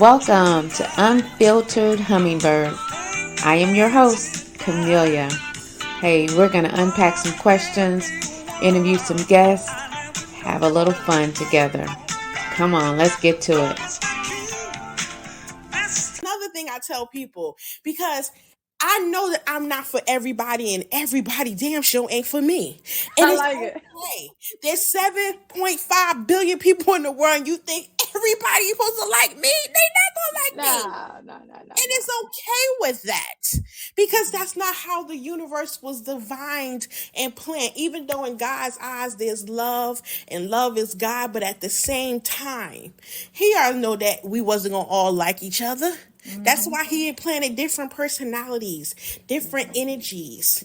Welcome to Unfiltered Hummingbird. I am your host, Camellia. Hey, we're going to unpack some questions, interview some guests, have a little fun together. Come on, let's get to it. Another thing I tell people, because I know that I'm not for everybody and everybody damn sure ain't for me. And I it's like it. okay. There's 7.5 billion people in the world and you think everybody's supposed to like me? They not gonna like me. No. And it's okay with that because that's not how the universe was divined and planned. Even though in God's eyes there's love and love is God, but at the same time, He already know that we wasn't gonna all like each other. That's why He implanted different personalities, different energies,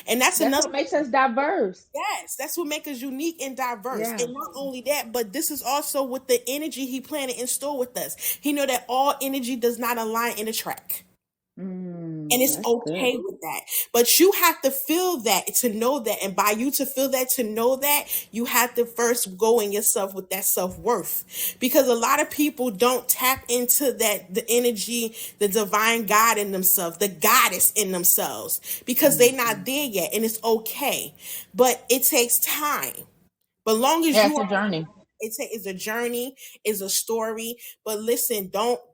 and that's That's another. what makes us diverse. Yes, that's what makes us unique and diverse. Yeah. And not only that, but this is also with the energy He planted in store with us. He know that all energy does not align in a track. And it's That's good. okay with that. But you have to feel that to know that. And by you to feel that, to know that, you have to first go in yourself with that self-worth. Because a lot of people don't tap into that, the energy, the divine God in themselves, the goddess in themselves, because they're not there yet. And it's okay. But it takes time. But long as Yeah, you it's a are, journey. it's a journey, it's a story. But listen,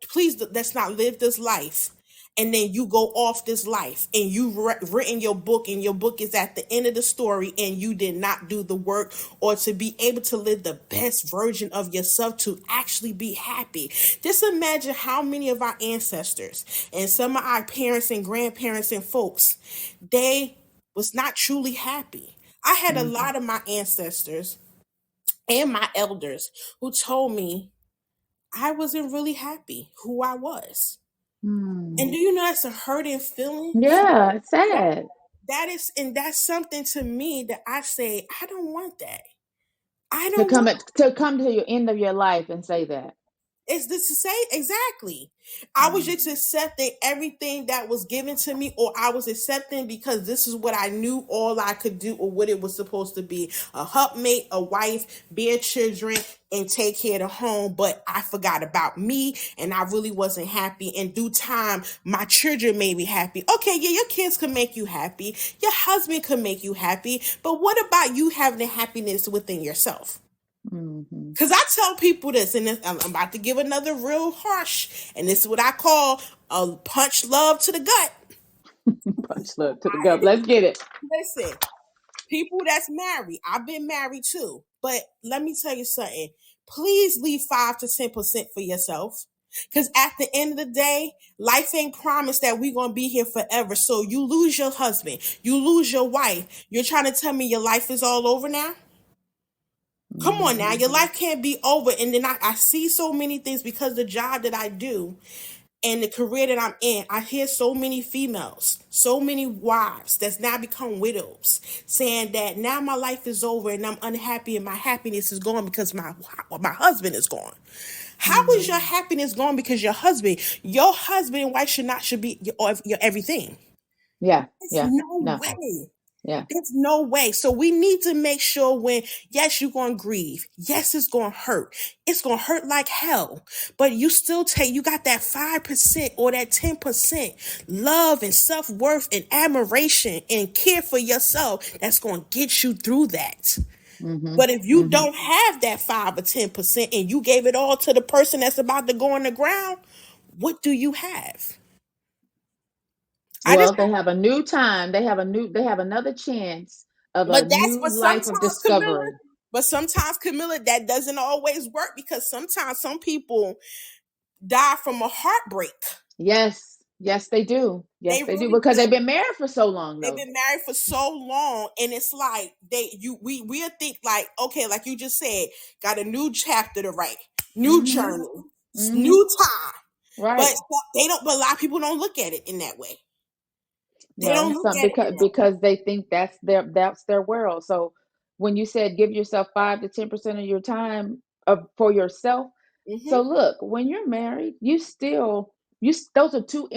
please, let's not live this life. And then you go off this life and you've written your book and your book is at the end of the story and you did not do the work or to be able to live the best version of yourself to actually be happy. Just imagine how many of our ancestors and some of our parents and grandparents and folks, they was not truly happy. I had a lot of my ancestors and my elders who told me I wasn't really happy who I was. And do you know that's a hurting feeling? Yeah, it's That, sad that's something to me that I say, I don't want that. I to don't come want. to your end of your life and say that. It's this to say exactly. I was just accepting everything that was given to me, or I was accepting because this is what I knew all I could do, or what it was supposed to be: a helpmate, a wife, bear children, and take care of the home. But I forgot about me, and I really wasn't happy. In due time, my children made me happy. Okay, yeah, your kids could make you happy, your husband could make you happy, but what about you having the happiness within yourself? Because I tell people this, and I'm about to give another real harsh, and this is what I call a punch love to the gut. Punch love to the gut. Let's get it. Listen, people that's married, I've been married too, but let me tell you something. Please leave 5 to 10% for yourself. Because at the end of the day, life ain't promised that we're going to be here forever. So you lose your husband, you lose your wife. You're trying to tell me your life is all over now? Come on now, your life can't be over. And then I see so many things because the job that I do and the career that I'm in, I hear so many females, so many wives that's now become widows saying that now my life is over and I'm unhappy and my happiness is gone because my husband is gone. How is your happiness gone because your husband and wife should be your everything? Yeah, There's yeah, no no, way. yeah. There's no way. So we need to make sure when, yes, you're going to grieve. Yes, it's going to hurt. It's going to hurt like hell. But you got that 5% or that 10% love and self-worth and admiration and care for yourself that's going to get you through that. But if you don't have that 5 or 10% and you gave it all to the person that's about to go on the ground, what do you have? I just Well, they have a new time. They have another chance of a But new life of sometimes Camilla, discovery. that doesn't always work because sometimes some people die from a heartbreak. Yes, yes, they do. They Yes, they do really because they've do. been married for so long, They've though. been married for so long, and it's like we'll think like, okay, like you just said, got a new chapter to write, new Mm-hmm. journey, Mm-hmm. new time. But Right. they don't. But a lot of people don't look at it in that way. They Well, don't look some at it in that way. because they think that's their world. So when you said give yourself 5 to 10% of your time for yourself, so Mm-hmm. look, when you're married, you still those are two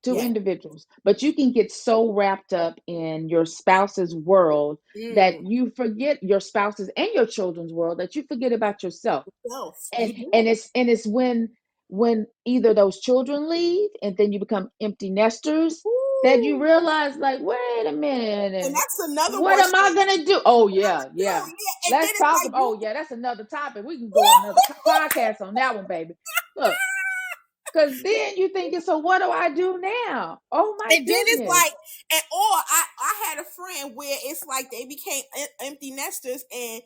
Yeah. individuals, but you can get so wrapped up in your spouse's world that Mm. you forget your spouse's and your children's world that you forget about yourself. Self. And You do. it's when when either those children leave and then you become empty nesters, that you Ooh. realize, like, wait a minute, And and that's another what one. am I gonna do? Oh That's yeah, true, yeah. yeah. And then Let's it's talk like about. you. Oh yeah, that's another topic. We can go on another podcast on that one, baby. Look, because then you thinking, so what do I do now? Oh my And then it's goodness. like, and or I had a friend where it's like they became empty nesters, and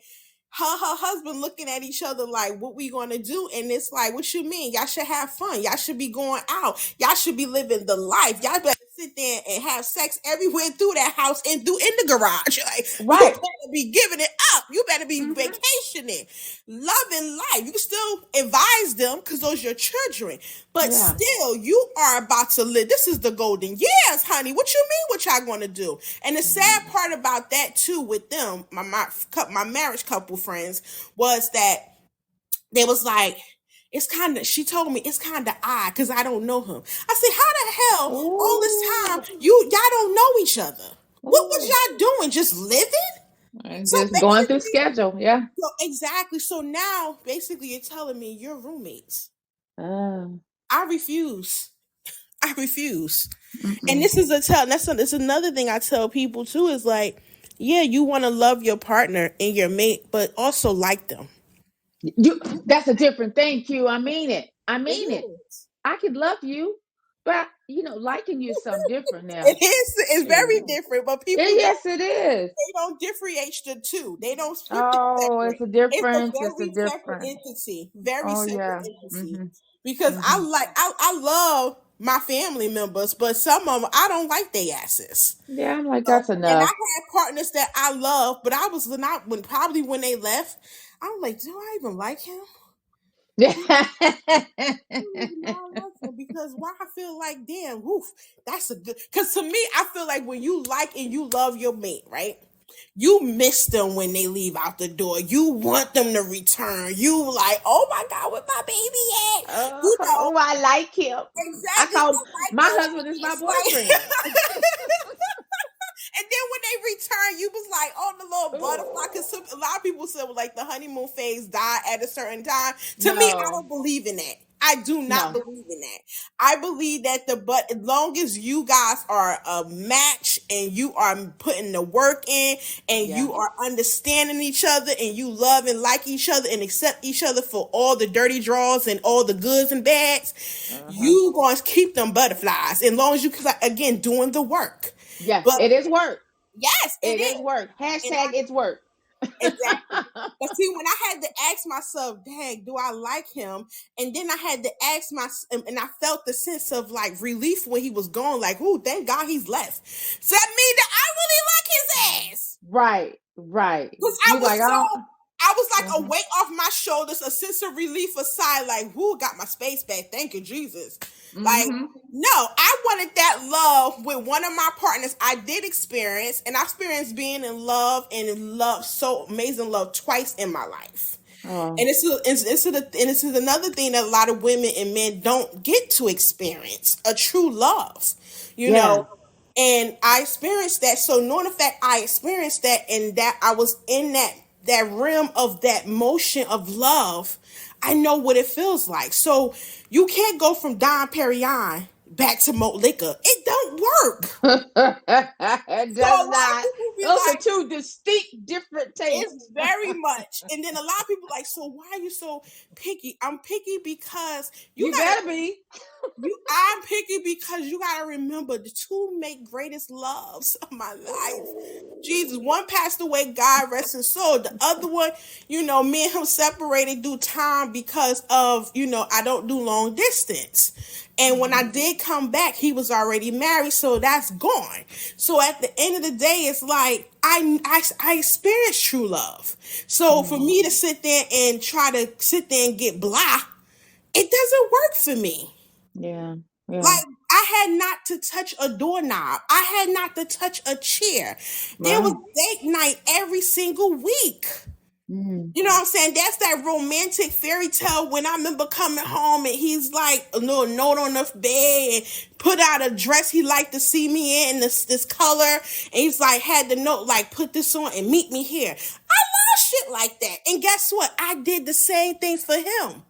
her husband looking at each other like, what we gonna do? And it's like, what you mean? Y'all should have fun. Y'all should be going out. Y'all should be living the life. Y'all better sit there and have sex everywhere through that house and through in the garage. Like, you Right. better be giving it up. You better be Mm-hmm. vacationing, loving life. You can still advise them because those are your children. But Yeah. still, you are about to live. This is the golden years, honey. What you mean? What y'all gonna do? And the sad Mm-hmm. part about that too, with them, my marriage couple friends, was that they was like, it's kind of. She told me it's kind of odd because I don't know him. I said, how the hell all this Oh, time y'all don't know each other? What was oh. y'all doing? Just living? And So just going through basically, schedule. Yeah. so exactly. So now, basically, you're telling me you're roommates. Oh. I refuse. I refuse. And Mm-mm. this is that's another thing I tell people too, is like, yeah, you want to love your partner and your mate, but also like them. You. That's a different thing, Q. I mean it. I It mean it. is. I could love you, but liking you is something different It now. is. It's Yeah. very different, but people Yes, it is. don't differentiate the two. They don't put them Oh, it's separate. a It's a difference. It's a very separate difference. entity. Very Oh separate yeah. entity. Mm-hmm. Because Mm-hmm. I love my family members, but some of them I don't like their asses. Yeah, I'm like, So, that's and I enough. had partners that I love, but I was not when probably when they left, I'm like, do I even like him? I like him because why I feel like, damn, woof, that's a good. Because to me, I feel like when you like and you love your mate, right? You miss them when they leave out the door. You want them to return. You like, oh my god, where my baby at? You know Oh, I like him. I exactly. call I like my those husband is my kids. Like, boyfriend. and then when they return, you was like, oh, the little butterfly. Because a lot of people said, well, like the honeymoon phase died at a certain time. To me, I No, don't believe in that. I do not no. believe in that. I believe that but as long as you guys are a match and you are putting the work in and Yeah. you are understanding each other and you love and like each other and accept each other for all the dirty draws and all the goods and bads, Uh-huh. you going to keep them butterflies as long as you, again, doing the work. Yeah, But it is work. yes, it It is is. work. And Hashtag it's work. exactly. But see, when I had to ask myself, dang, do I like him? And then I had to ask and I felt the sense of like relief when he was gone, like, oh, thank God he's left. So that means that I really like his ass. Right, right. Because You like, oh. I was like a Mhm. weight off my shoulders, a sense of relief aside, like, whoo, got my space back. Thank you, Jesus. Like, Mhm. no, I wanted that love with one of my partners. I did experience, and I experienced being in love and in love, so amazing love twice in my life. Oh, And this is another thing that a lot of women and men don't get to experience a true love, you yeah. know. And I experienced that. So knowing the fact I experienced that and that I was in that realm of that motion of love, I know what it feels like. So you can't go from Don Perignon back to malt liquor. It don't work. It So a does lot of not. people be Those are like, two distinct different it's tastes. very much. And then a lot of people like, so why are you so picky? I'm picky because You better be. I'm picky because you gotta remember the two make greatest loves of my life. Jesus, one passed away, God rest his soul. The other one, me and him separated due time because of, I don't do long distance. And when I Mhm. did come back, he was already married, so that's gone. So at the end of the day, it's like I experienced true love. So for Mm. me to sit there and try to sit there and get blah, it doesn't work for me. Yeah, yeah. Like I had not to touch a doorknob. I had not to touch a chair. There was Right. date night every single week. Mm. You know what I'm saying? That's that romantic fairy tale when I remember coming home and he's like a little note on the bed and put out a dress he liked to see me in this color. And he's like, had the note like, put this on and meet me here. I love shit like that. And guess what? I did the same thing for him.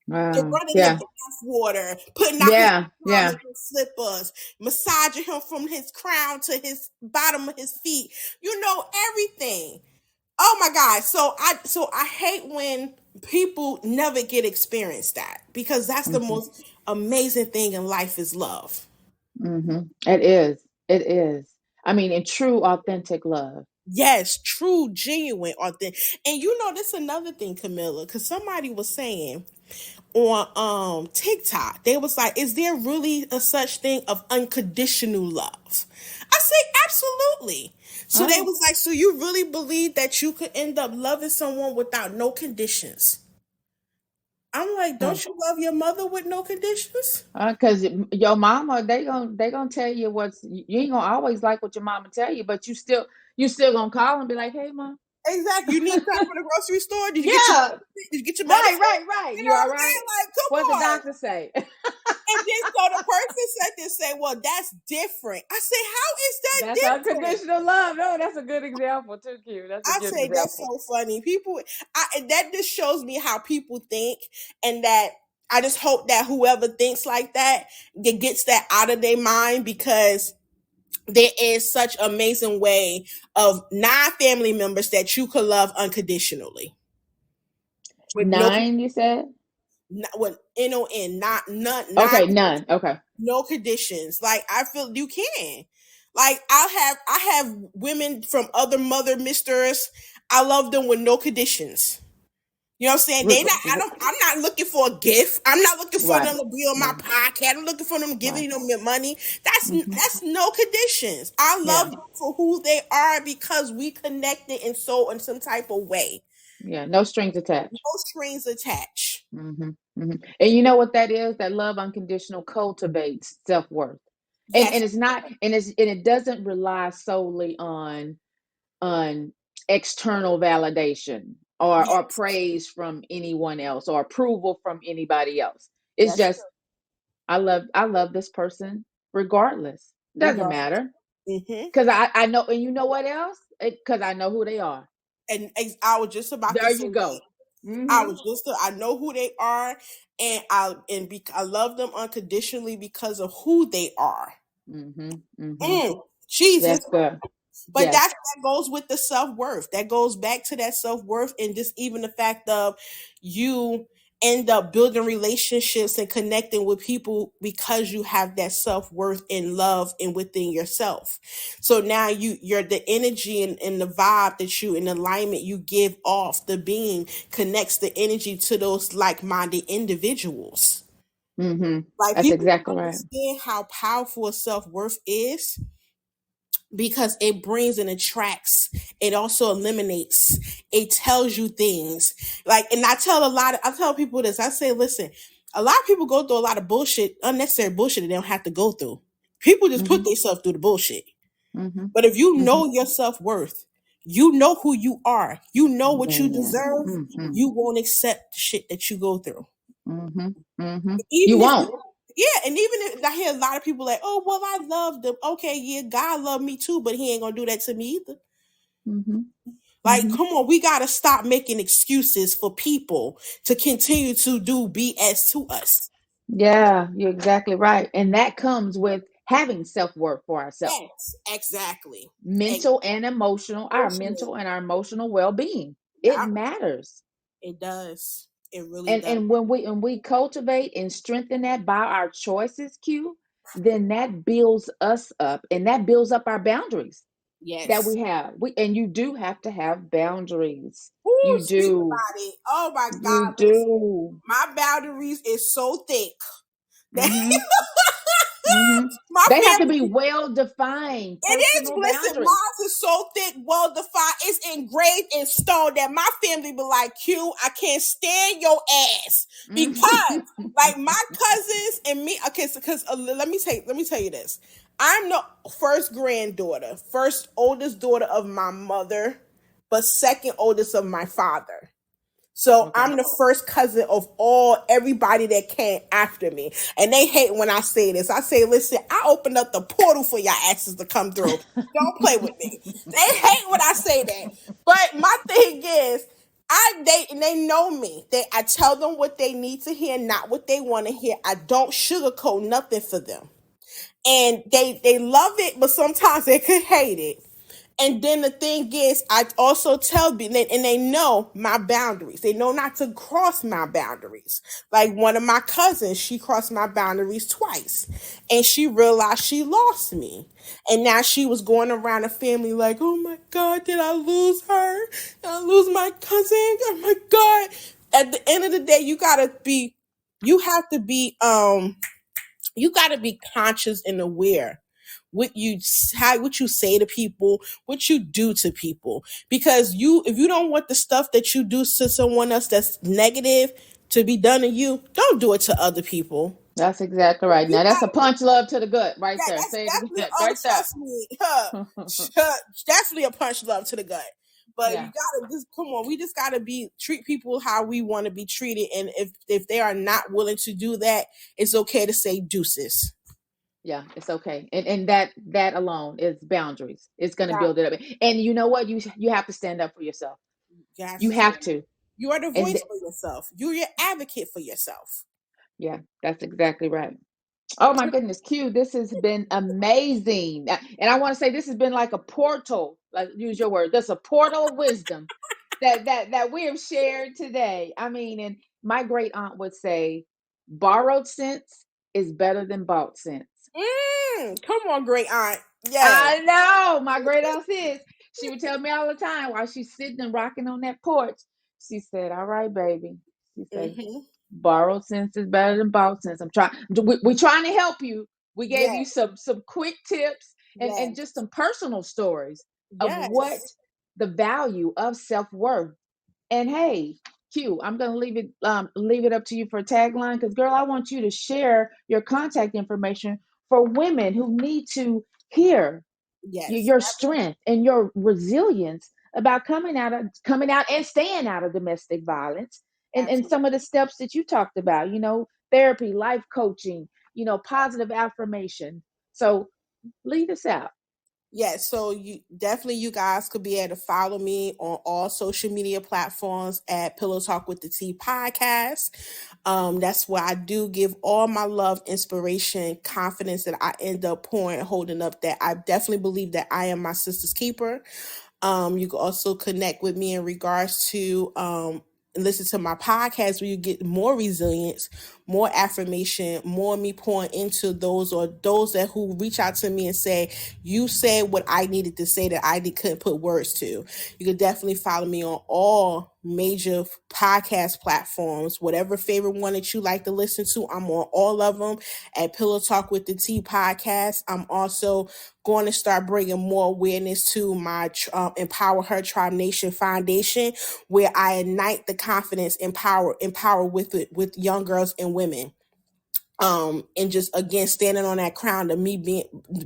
Wow. Running the Yeah. bath water, putting out his Yeah. pajamas Yeah. and slippers, massaging him from his crown to his bottom of his feet. You know everything. Oh my God. So I hate when people never get experience that, because that's the Hmm. most amazing thing in life is love. Hmm. It is. It is. I mean, in true, authentic love. Yes, true, genuine, authentic. And you know, this another thing, Camilla, because somebody was saying on TikTok, they was like, is there really a such thing of unconditional love? I say absolutely. So they Oh, was like, so you really believe that you could end up loving someone without no conditions? I'm like, huh. don't you love your mother with no conditions? Because your mama, they gonna tell you what's you ain't gonna always like what your mama tell you, but you still gonna call and be like, hey, mom. Exactly. You need time for the grocery store? Did you get your Yeah, did you get your right, medicine? right, right. You You know all what I'm right? saying? Like, come What the on. doctor say? And then so the person said this, say, well, that's different. I say, how is that That's different? unconditional love. No, that's a good example too, Q. That's a I good say that's example. so funny. People, and that just shows me how people think, and that I just hope that whoever thinks like that, gets that out of their mind, because there is such amazing way of non-family members that you could love unconditionally with no, 9, you said? with NON, not none, not Okay, none. Okay. no conditions. Like, I feel you can. Like, I have women from other mother misters. I love them with no conditions. You know what I'm saying? Reg- I'm not looking for a gift. I'm not looking for right. them to be on my Right. podcast. I'm looking for them Right. giving them money. Hmm. That's no conditions. I love Yeah. them for who they are, because we connected in some type of way. Yeah. No strings No attached. strings attached. Hmm. Hmm. And you know what that is? That love unconditional cultivates self-worth. And Yes, it's not and it doesn't rely solely on external validation or yes, praise from anyone else or approval from anybody else. It's that's just I love this person regardless. Doesn't regardless. matter. Hmm. Because I know, and you know what else? Because I know who they are. And I was just about to There say you that. go. Mm-hmm. I know who they are, and I love them unconditionally because of who they are. Mm-hmm. Mm-hmm. Mm, Jesus. That's good. But Yes. that goes with the self-worth. That goes back to that self-worth, and just even the fact of you end up building relationships and connecting with people because you have that self-worth and love and within yourself. So now you're the energy and the vibe that you in alignment you give off, the beam connects the energy to those like-minded individuals. Mm-hmm. Like, That's people exactly don't right. understand how powerful self-worth is, because it brings and attracts, it also eliminates, it tells you things. Like, and I tell people this, I say, listen, a lot of people go through a lot of bullshit, unnecessary bullshit, that they don't have to go through. People just put Mm-hmm. themselves through the bullshit. Mm-hmm. But if you Mm-hmm. know your self-worth, you know who you are, you know what you Man. deserve, Mm-hmm. you won't accept the shit that you go through. Mm-hmm. Mm-hmm. You Even if won't. you, yeah, and even if I hear a lot of people like, oh, well, I love them. Okay, yeah, God love me too, but he ain't gonna do that to me either. Mm-hmm. Like, Mm-hmm. come on, we gotta stop making excuses for people to continue to do BS to us. Yeah, you're exactly right. And that comes with having self-worth for ourselves. Yes, exactly. And Mental and emotional, our emotional. mental and our emotional well-being. It Yeah, matters. it does. It really And does. and when we cultivate and strengthen that by our choices, Q, then that builds us up and that builds up our boundaries that Yes. we have. And you do have to have boundaries. Ooh, You speak do. about it. Oh my You God, listen. do. My boundaries is so thick that Mm-hmm. Mm-hmm. my They have to be family. well defined It is. personal Listen, boundaries. mine is so thick, well defined. It's engraved in stone that my family be like, Q, I can't stand your ass, because, like, my cousins and me. Okay, so because let me tell you this. I'm the first granddaughter, first oldest daughter of my mother, but second oldest of my father. So Okay. I'm the first cousin of everybody that came after me. And they hate when I say this. I say, listen, I opened up the portal for y'all asses to come through. Don't play with me. They hate when I say that. But my thing is, They know me. I tell them what they need to hear, not what they want to hear. I don't sugarcoat nothing for them. And they love it, but sometimes they could hate it. And then the thing is, I also tell them, and they know my boundaries. They know not to cross my boundaries. Like one of my cousins, she crossed my boundaries twice, and she realized she lost me. And now she was going around the family like, "Oh my God, did I lose her? Did I lose my cousin? Oh my God!" At the end of the day, you have to be, you got to be conscious and aware what you say to people, what you do to people, because if you don't want the stuff that you do to someone else that's negative to be done to you, don't do it to other people. That's exactly right. You Now that's a got punch love to the gut right that. there. That's Say it definitely, again. oh, Right there. trust me, definitely a punch love to the gut. But you Yeah. gotta just come on. We just gotta treat people how we want to be treated, and if they are not willing to do that, it's okay to say deuces. Yeah, it's okay. And that alone is boundaries. It's going to Yeah, build it up. And you know what? You have to stand up for yourself. You got have to. to. You are the And voice for yourself. You're your advocate for yourself. yeah, that's exactly right. Oh my goodness, Q, this has been amazing. And I want to say this has been like a portal, like use your word. That's a portal of wisdom that we have shared today. I mean, and my great aunt would say, borrowed sense is better than bought sense. Come on, great aunt. Yes. I know. My great aunt is. She would tell me all the time while she's sitting and rocking on that porch. She said, "All right, baby." She said, Mm-hmm. "Borrowed sense is better than bought sense." I'm trying. We're trying to help you. We gave you Yes. some quick tips and just Yes. some personal stories of what Yes. the value of self worth. And hey, Q, I'm gonna leave it up to you for a tagline because girl, I want you to share your contact information for women who need to hear Yes. your strength and your resilience about coming out and staying out of domestic violence and some Absolutely. of the steps that you talked about, therapy, life coaching, positive affirmation. So lead us out. Yes, so you guys could be able to follow me on all social media platforms at Pillow Talk with the T podcast. That's where I do give all my love, inspiration, confidence that I end up pouring, holding up. That I definitely believe that I am my sister's keeper. You can also connect with me in regards to listen to my podcast where you get more resilience, more affirmation, more me pouring into those or those that who reach out to me and say, you said what I needed to say that couldn't put words to. You can definitely follow me on all major podcast platforms, whatever favorite one that you like to listen to. I'm on all of them at Pillow Talk with the T podcast. I'm also going to start bringing more awareness to my Empower Her Tribe Nation Foundation, where I ignite the confidence, empower with young girls and women. And just again standing on that crown of me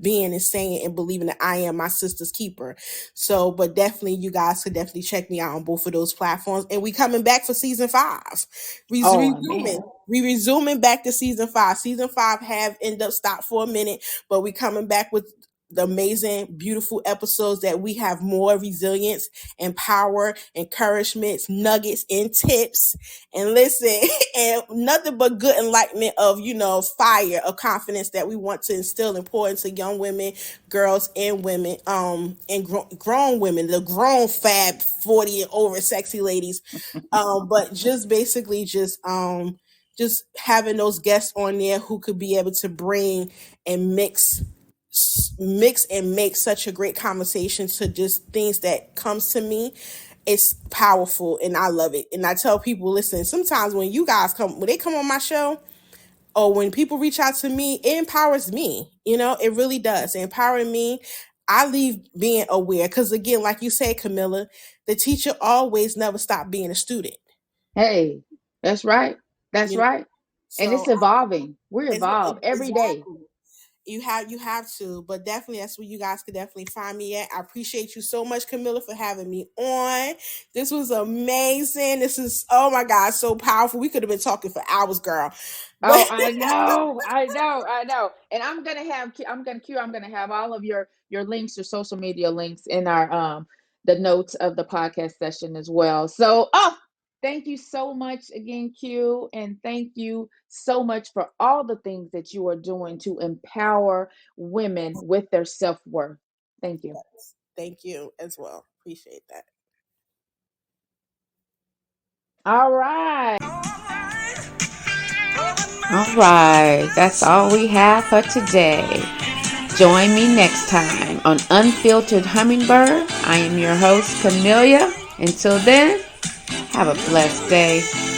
being and saying and believing that I am my sister's keeper. So, but definitely you guys could definitely check me out on both of those platforms. And we coming back for season 5. Oh man. We resuming back to season 5. Season 5 have ended up stopped for a minute, but we coming back with the amazing, beautiful episodes that we have more resilience and power, encouragements, nuggets, and tips. And listen, and nothing but good enlightenment of, fire of confidence that we want to instill and pour into young women, girls, and women, and grown women, the grown fab 40 and over sexy ladies. But just basically just having those guests on there who could be able to bring and mix and make such a great conversation to just things that comes to me. It's powerful and I love it. And I tell people, listen, sometimes when they come on my show or when people reach out to me, it empowers me. It really does. Empowering me. I leave being aware because again, like you said, Camilla, the teacher always never stopped being a student. Hey, that's right. That's You know, right. And so it's evolving. We evolve every day. exactly. You have to, but definitely that's where you guys could definitely find me at. I appreciate you so much, Camilla, for having me on. This was amazing. This is, oh my God, so powerful. We could have been talking for hours, girl. But Oh, I know, I know, I know. And I'm gonna have all of your links, your social media links in our the notes of the podcast session as well. So, thank you so much again, Q, and thank you so much for all the things that you are doing to empower women with their self-worth. Thank you. Yes. Thank you as well. Appreciate that. All right. All right. That's all we have for today. Join me next time on Unfiltered Hummingbird. I am your host, Camellia. Until then, have a blessed day.